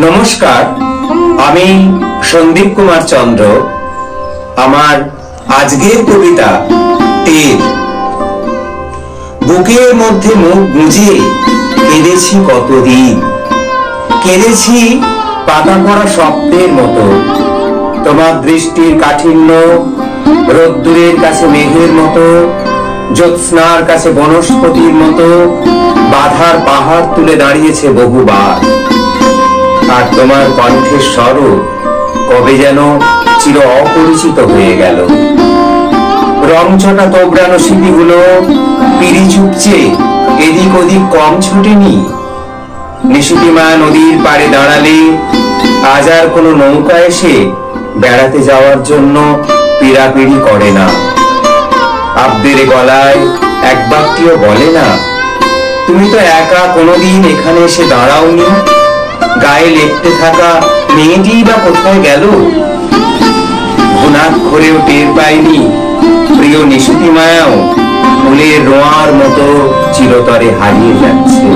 নমস্কার, আমি সন্দীপ কুমার চন্দ্র। আমার আজকের কবিতা টের। বুকের মধ্যে মুখ গুঁজে কেঁদেছি কতদিন, কেঁদেছি পাতা পড়া স্বপ্নের মতো। তোমার দৃষ্টির কাঠিন্য রোদ্দুরের কাছে মেঘের মতো, জ্যোৎস্নার কাছে বনস্পতির মতো বাধার পাহাড় তুলে দাঁড়িয়েছে বহুবার। আর তোমার কণ্ঠের স্বরও কবে যেন চির অপরিচিত হয়ে গেল। রংচটা তোবড়ানো স্মৃতিগুলো পিড়ি চুপচে এদিক ওদিক কম ছোটেনি। নিশুতিমা নদীর পাড়ে দাঁড়ালে আজ আর কোনো নৌকা এসে বেড়াতে যাওয়ার জন্য পীড়াপিড়ি করে না। আব্দের গলায় এক বাক্যও বলে না, তুমি তো একা কোনোদিন এখানে এসে দাঁড়াওনি। গায়ে লেপটে থাকা মেয়েটি বা কোথায় গেল? ঘুণাক্ষরেও টের পাইনি প্রিয় নিশুতি মায়াও ফুলের রোঁয়ার মতো চিরতরে হারিয়ে যাচ্ছে।